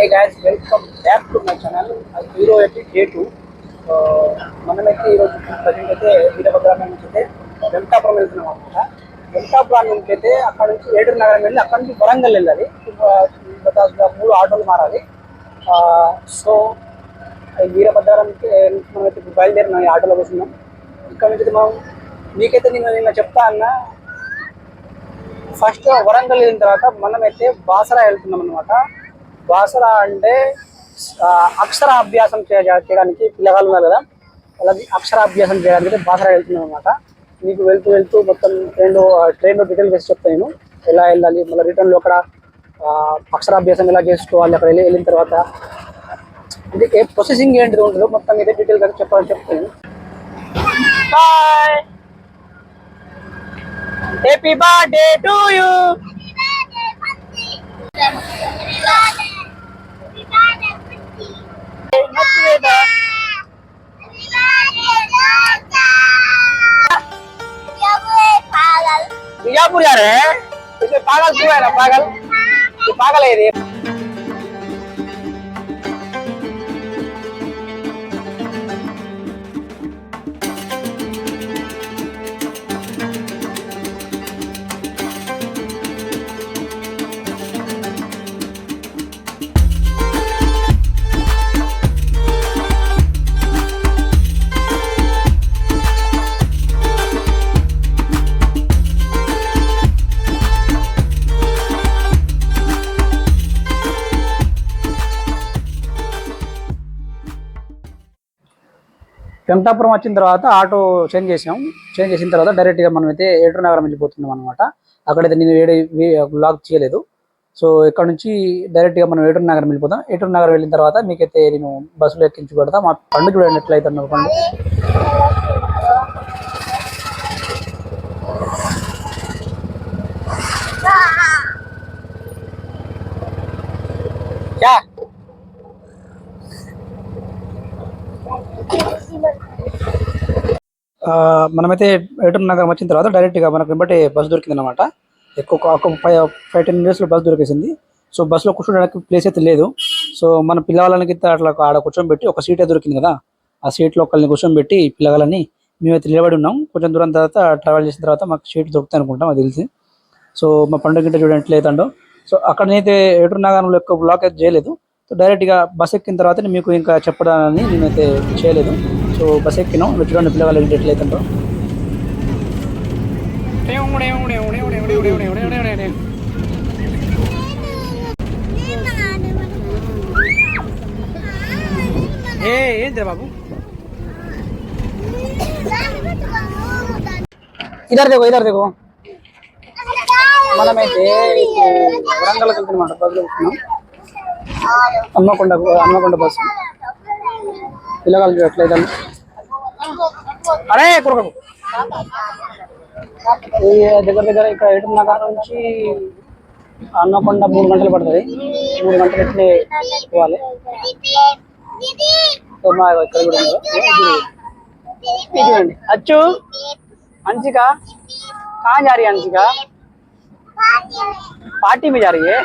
guys, welcome back to my channel. Hero అయితే day 2. మనమైతే ఈరోజు ప్రజెంట్ అయితే వీరభద్రం నుంచి అయితే వెంకటాపురం వెళ్తున్నాం అనమాట. వెంకటాపురం నుంచి అయితే అక్కడ నుంచి ఏటూరు నగరం వెళ్ళి అక్కడ నుంచి వరంగల్ వెళ్ళాలి. 3 ఆటోలు మారాలి. సో వీరభద్రానికి మనమైతే బయలుదేరినాం, ఈ ఆటోలో కూర్చున్నాం. ఇక్కడ నుంచి మనం మీకైతే నిన్న చెప్తా అన్న, ఫస్ట్ వరంగల్ వెళ్ళిన తర్వాత మనమైతే బాసరా వెళ్తున్నాం అనమాట. బాసరా అంటే అక్షరాభ్యాసం చేయడానికి పిల్లగాళ్ళు ఉన్నారు కదా, అలాగే అక్షరాభ్యాసం చేయడానికి అయితే బాసరా వెళ్తున్నాం అనమాట. మీకు వెళ్తూ మొత్తం ట్రైన్లో డీటెయిల్ చేసి చెప్తాను నేను, ఎలా వెళ్ళాలి, మళ్ళీ రిటర్న్లో అక్కడ అక్షరాభ్యాసం ఎలా చేసుకోవాలి, అక్కడ వెళ్ళిన తర్వాత అంటే ఏ ప్రొసెసింగ్ ఏంటిది ఉంటుందో మొత్తం అయితే డీటెయిల్ గా చెప్తాను. Bye, happy birthday to you. Bijapur जा रहे हैं, इसमें पागल क्यों है ना, पागल ये पागल है ये. వెంకటాపురం వచ్చిన తర్వాత ఆటో చేంజ్ చేసిన తర్వాత డైరెక్ట్గా మనం అయితే ఏటూరు నగరం వెళ్ళిపోతున్నాం అనమాట. అక్కడైతే నేను బ్లాగ్ చేయలేదు. సో ఇక్కడ నుంచి డైరెక్ట్గా మనం ఏటూరు నగరం వెళ్ళిపోతాం. ఏటూరు నగరం వెళ్ళిన తర్వాత మీకైతే నేను బస్సులో ఎక్కించి పెడతా. మా పండు చూడండి ఎట్లయితే అనుకోండి. మనమైతే ఏటూరు నగరం వచ్చిన తర్వాత డైరెక్ట్గా మనకు వెంబటే బస్సు దొరికింది అనమాట. ఒక 5-10 మినిట్స్లో బస్సు దొరికేసింది. సో బస్సులో కూర్చోడానికి ప్లేస్ అయితే లేదు. సో మన పిల్లవాళ్ళకి అట్లా ఆడ కూర్చోబెట్టి ఒక సీట్ అయితే దొరికింది కదా, ఆ సీట్లో ఒకళ్ళని కూర్చోబెట్టి పిల్లగాళ్ళని మేమైతే నిలబడి ఉన్నాం. కొంచెం దూరం తర్వాత ట్రావెల్ చేసిన తర్వాత మాకు సీట్ దొరుకుతాయి అనుకుంటాం, అది తెలిసి. సో మా పండుగ గిట్ట చూడండి లేదండో. సో అక్కడనైతే ఏటూరు నగరంలో ఎక్కువ బ్లాక్ అయితే చేయలేదు. సో డైరెక్ట్గా బస్ ఎక్కిన తర్వాత మీకు ఇంకా చెప్పడాన్ని నేనైతే చేయలేదు. సో బస్ ఎక్కినాం, చూడండి పిల్లగాళ్ళు ఎట్లయితుందో. ఏంటి బాబు, ఇద్దరు దిగు. మనమైతే వరంగల్కి వెళ్తున్నమాట, బస్సులో వెళ్తున్నాం. హన్మకొండ బస్సు. పిల్లగాళ్ళు ఎట్లయితే అరే కురకకు దగ్గర ఇక్కడ ఏటూరు నగరం నుంచి హన్మకొండ 3 గంటలు పడుతుంది. 3 గంటలు ఎట్లే పోవాలి. ఇక్కడ కూడా చూడండి. అచ్చు अंशिका कहाँ जा रही है? अंशिका पार्टी में जा रही है.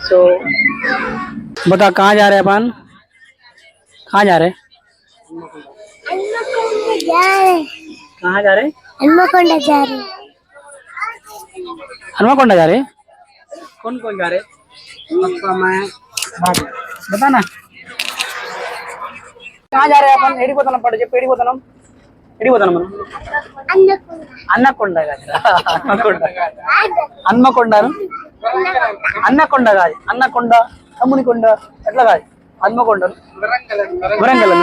सो बता कहाँ जा रहे हैं अपन, कहाँ जा रहे हैं? कहाँ जा रहे? हन्मकोंडा जा रहे. हन्मकोंडा जा रहे? कौन कौन जा रहे? पापा मैं बता ना कहाँ जा रहे हैं अपन. एडिपोतనం पड़ చెప్పు. एडिपोतనం మనం అన్నకొండ కాదు, అన్నకొండ కాదు, అన్నకొండ అమ్మునికొండ ఎట్లా కాదు, హన్మకొండ వరంగల్.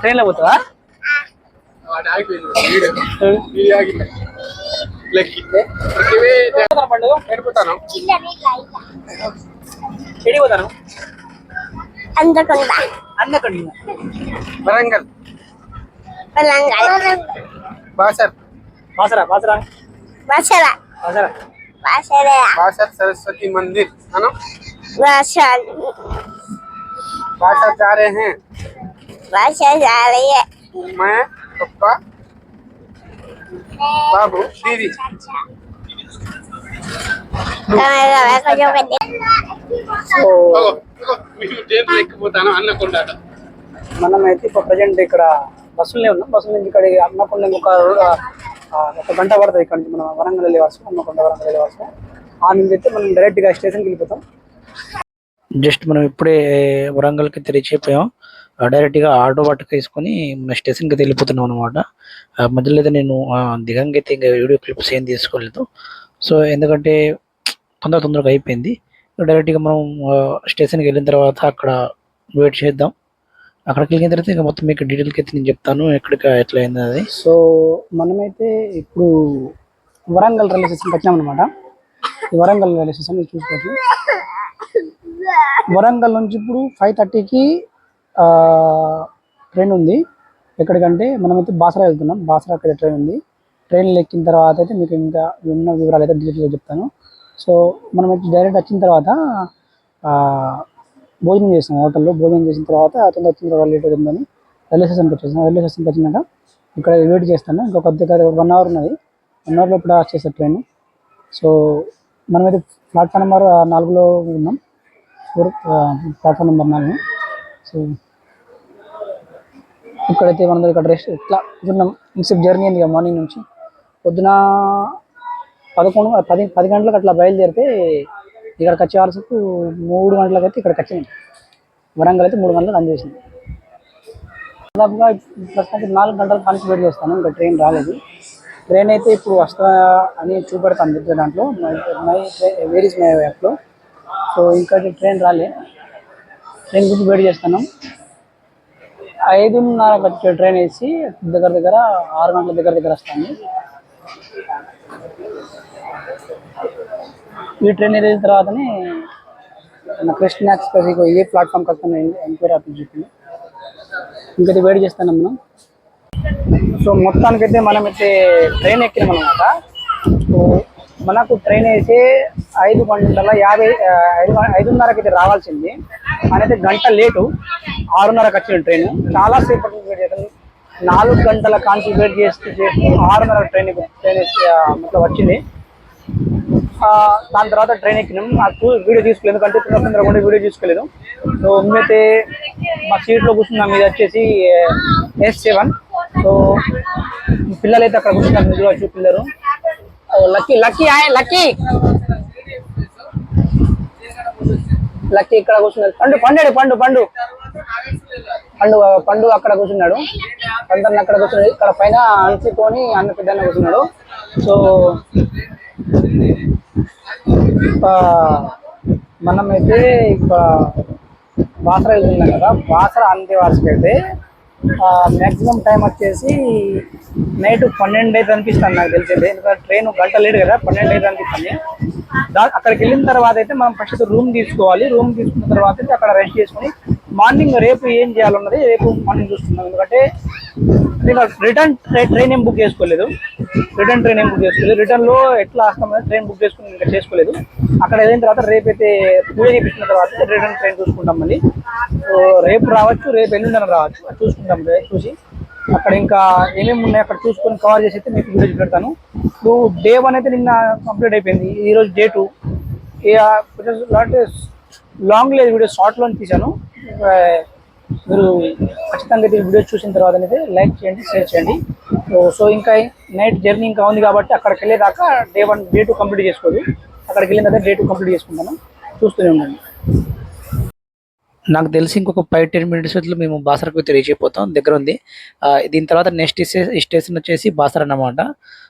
ట్రైన్లో పోతావా? ఎడిపోతాను అన్నకొండ వరంగల్ बासरा सरस्वती मंदिर है ना. बासर जा रहे हैं. मैं पप्पा बाबू दीदी సో మనం అయితే ఇప్పుడు ప్రజెంట్ ఇక్కడ బస్సులనే ఉన్నాం. బస్సుల నుంచి ఇక్కడ హన్మకొండ ఒక గంట పడుతుంది. ఇక్కడ నుంచి మనం వరంగల్ వెళ్ళే వస్తాం, హన్మకొండ వరంగల్ వెళ్ళే వస్తాం. ఆ నుంచి అయితే మనం డైరెక్ట్గా స్టేషన్కి వెళ్ళిపోతాం. జస్ట్ మనం ఇప్పుడే వరంగల్కి రీచ్ అయిపోయాం. డైరెక్ట్గా ఆటో పట్టుకేసుకొని మన స్టేషన్కి వెళ్ళిపోతున్నాం అనమాట. మధ్యలో అయితే నేను దిగంగా అయితే ఇంకా వీడియో క్లిప్స్ ఏం తీసుకోలేదు. సో ఎందుకంటే తొందరగా అయిపోయింది. డైరెక్ట్గా మనం స్టేషన్కి వెళ్ళిన తర్వాత అక్కడ వెయిట్ చేద్దాం. అక్కడికి వెళ్ళిన తర్వాత ఇంకా మొత్తం మీకు డీటెయిల్కి అయితే నేను చెప్తాను ఎక్కడికి ఎట్లా అయింది అది. సో మనమైతే ఇప్పుడు వరంగల్ రైల్వే స్టేషన్కి వచ్చామన్నమాట. ఈ వరంగల్ రైల్వే స్టేషన్ చూసుకోవచ్చు. వరంగల్ నుంచి ఇప్పుడు 5:30కి ట్రైన్ ఉంది. ఎక్కడికంటే మనమైతే బాసరా వెళ్తున్నాం. బాసరాకి ట్రైన్ ఉంది. ట్రైన్లో ఎక్కిన తర్వాత అయితే మీకు ఇంకా ఉన్న వివరాలు అయితే డీటెయిల్గా చెప్తాను. సో మనం డైరెక్ట్ వచ్చిన తర్వాత భోజనం చేసాం. హోటల్లో భోజనం చేసిన తర్వాత తొందరగా లేట్ అవుతుందని రైల్వే స్టేషన్కి వచ్చేసాం. రైల్వే స్టేషన్కి వచ్చినాక ఇక్కడ వెయిట్ చేస్తాను. ఇంకొక 1 అవర్ ఉన్నది. 1 అవర్లో ఇప్పుడు వచ్చేసారు ట్రైన్. సో మనమైతే ప్లాట్ఫామ్ నెంబర్ 4లో ఉన్నాం. Platform number 4. సో ఇక్కడైతే మనం ఇక్కడ రెస్ట్ ఇట్లా ఉన్నాం. ఇన్సెప్ జర్నీ అయింది మార్నింగ్ నుంచి. పొద్దున 10 గంటలకు అట్లా బయలుదేరితే ఇక్కడికి వచ్చే వరకు 3 గంటలకు అయితే ఇక్కడికి వచ్చింది. వరంగల్ అయితే 3 గంటలకు అందజేసింది. దాదాపుగా ప్రస్తుతానికి 4 గంటల పనికి వెయిట్ చేస్తాను. ఇంకా ట్రైన్ రాలేదు. ట్రైన్ అయితే ఇప్పుడు వస్తా అని చూపెడతాను చెప్పే దాంట్లో వేర్ ఇస్ మై యాప్లో. సో ఇంకా ట్రైన్ రాలే. ట్రైన్ గురించి వెయిట్ చేస్తాను. 5:30కి వచ్చే ట్రైన్ వేసి దగ్గర 6 గంటల దగ్గర వస్తాను. ఈ ట్రైన్ వెళ్ళిన తర్వాతనే నా కృష్ణ ఎక్స్ప్రెస్ ఏ ప్లాట్ఫామ్కి వస్తాను ఎంక్వైరీ ఆఫీస్ చెప్పింది. ఇంకైతే వెయిట్ చేస్తాను మనం. సో మొత్తానికైతే మనమైతే ట్రైన్ ఎక్కినాం అనమాట. సో మనకు ట్రైన్ వేసి 5:30కి అయితే రావాల్సింది. మనైతే గంట లేటు 6:30కి వచ్చిన ట్రైన్. చాలాసేపటి వెయిట్ చేస్తాను. 4 గంటల కాన్సి వెయిట్ చేస్తూ 6:30 ట్రైన్ మొత్తం వచ్చింది. దాని తర్వాత ట్రైన్ ఎక్కినాం. నాకు వీడియో తీసుకోలేదు ఎందుకంటే తొందరగా వీడియో తీసుకోలేదు. సో మేమైతే మా సీట్లో కూర్చున్నాం. మీద వచ్చేసి S7. సో పిల్లలు అయితే అక్కడ కూర్చున్నారు. నిజవచ్చు పిల్లలు. లక్కీ ఇక్కడ కూర్చున్నారు. పండు అక్కడ కూర్చున్నాడు. అందరిని అక్కడ కూర్చున్నాడు. ఇక్కడ పైన అంచుకొని అన్న పెద్ద కూర్చున్నాడు. సో మనమైతే ఇక్కడ బాసరా వెళ్తున్నాం కదా. బాసరా అంతేవాసుకి అయితే మ్యాక్సిమం టైం వచ్చేసి నైట్ 12 అయితే అనిపిస్తుంది నాకు తెలిసింది. ఎందుకంటే ట్రైన్ గంట లేట్ కదా, 12 అయితే అనిపిస్తుంది. అక్కడికి వెళ్ళిన తర్వాత అయితే మనం ఫస్ట్ రూమ్ తీసుకోవాలి. రూమ్ తీసుకున్న తర్వాత అయితే అక్కడ రెస్ట్ చేసుకుని మార్నింగ్ రేపు ఏం చేయాలన్నది రేపు మార్నింగ్ చూస్తున్నాం. ఎందుకంటే రిటర్న్ ట్రైన్ ఏం బుక్ చేసుకోలేదు. రిటర్న్లో ఎట్లా వస్తామని ట్రైన్ బుక్ చేసుకుని ఇంకా చేసుకోలేదు. అక్కడ వెళ్ళిన తర్వాత రేపైతే పూజ చేపించిన తర్వాత రిటర్న్ ట్రైన్ చూసుకుంటాం. మళ్ళీ సో రేపు రావచ్చు, రేపు ఎల్లుండన రావచ్చు. అది చూసుకుంటాం. చూసి అక్కడ ఇంకా ఏమేమి ఉన్నాయో అక్కడ చూసుకొని కవర్ చేసి అయితే మీకు వీడియో పెడతాను. ఇప్పుడు డే 1 అయితే నిన్న కంప్లీట్ అయిపోయింది. ఈరోజు డే 2. కొంచెం లాంగ్ లేదు వీడియో, షార్ట్లో తీశాను. మీరు ఖచ్చితంగా అయితే వీడియో చూసిన తర్వాత అయితే లైక్ చేయండి, షేర్ చేయండి. సో ఇంకా నైట్ జర్నీ ఇంకా ఉంది కాబట్టి అక్కడికి వెళ్ళేదాకా డే 2 కంప్లీట్ చేసుకోదు. అక్కడికి వెళ్ళిన తర్వాత డే 2 కంప్లీట్ చేసుకుంటాను. చూస్తూనే ఉండండి. నాకు తెలిసి ఇంకొక 5-10 మినిట్స్ మేము బాసరకు అయితే రీచ్ అయిపోతాం. దగ్గర ఉంది. దీని తర్వాత నెక్స్ట్ స్టేషన్ వచ్చేసి బాసర అన్నమాట.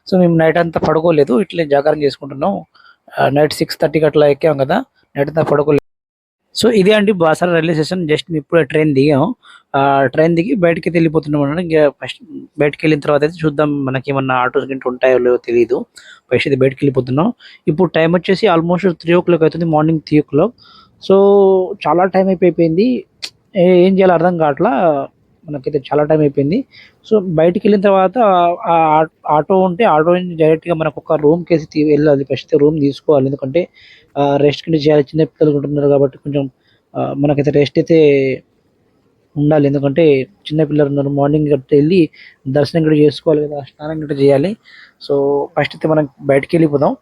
సో మేము నైట్ అంతా పడుకోలేదు, ఇట్లా జాగారం చేసుకుంటున్నాం. నైట్ 6:30కి అట్లా ఎక్కాం కదా, నైట్ అంతా పడుకోలేదు. సో ఇదే అండి బాసర రైల్వే స్టేషన్. జస్ట్ మేము ఇప్పుడే ట్రైన్ దిగాం. ట్రైన్ దిగి బయటకి వెళ్ళిపోతున్నాం అన్నమాట. ఇంకా ఫస్ట్ బయటకు వెళ్ళిన తర్వాత అయితే చూద్దాం మనకి ఏమన్నా ఆటోస్ గింట ఉంటాయో లేవో తెలియదు. ఫస్ట్ అయితే బయటకు వెళ్ళిపోతున్నాం. ఇప్పుడు టైం వచ్చేసి ఆల్మోస్ట్ 3 o'clock అవుతుంది. Morning 3 o'clock. సో చాలా టైం అయిపోయింది. ఏం చేయాలో అర్థం కావట్లా. మనకైతే చాలా టైం అయిపోయింది. సో బయటికి వెళ్ళిన తర్వాత ఆటో ఉంటే ఆటో నుంచి డైరెక్ట్గా మనకు ఒక రూమ్కి వేసి వెళ్ళాలి. ఫస్ట్ రూమ్ తీసుకోవాలి. ఎందుకంటే రెస్ట్ కింద చేయాలి. చిన్న పిల్లలు ఉంటున్నారు కాబట్టి కొంచెం మనకైతే రెస్ట్ అయితే ఉండాలి. ఎందుకంటే చిన్న పిల్లలు ఉన్నారు. మార్నింగ్ గట్ట వెళ్ళి దర్శనం కూడా చేసుకోవాలి కదా, స్నానం గట్ట చేయాలి. సో ఫస్ట్ అయితే మనం బయటకు వెళ్ళిపోదాం.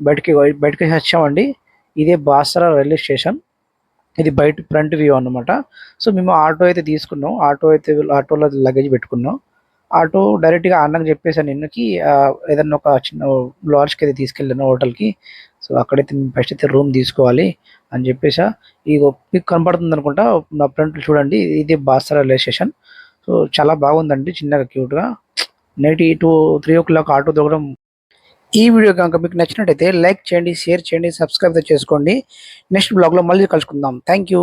బయటికి బయటకి వచ్చామండి. ఇదే బాసరా రైల్వే స్టేషన్. ఇది బయట ఫ్రంట్ వ్యూ అన్నమాట. సో మేము ఆటో అయితే తీసుకున్నాం. ఆటోలో లగేజ్ పెట్టుకున్నాం. ఆటో డైరెక్ట్‌గా అన్నకి చెప్పేసాను నిన్నకి ఏదన్నా ఒక చిన్న లాడ్జ్‌కి అయితే తీసుకెళ్ళాను హోటల్‌కి. సో అక్కడైతే మేము ఫస్ట్ అయితే రూమ్ తీసుకోవాలి అని చెప్పేసా. ఇగో మీకు కనపడుతుందనుకుంటా నా ఫ్రంట్ చూడండి. ఇదే బాసరా రైల్వే స్టేషన్. సో చాలా బాగుందండి చిన్నగా క్యూట్‌గా. నైట్ 2-3 ఆటో దొరకడం. ఈ వీడియో గనుక మీకు నచ్చినట్టయితే లైక్ చేయండి, షేర్ చేయండి, సబ్స్క్రైబ్ అయితే చేసుకోండి. నెక్స్ట్ బ్లాగ్‌లో మళ్ళీ కలుసుకుందాం. Thank you.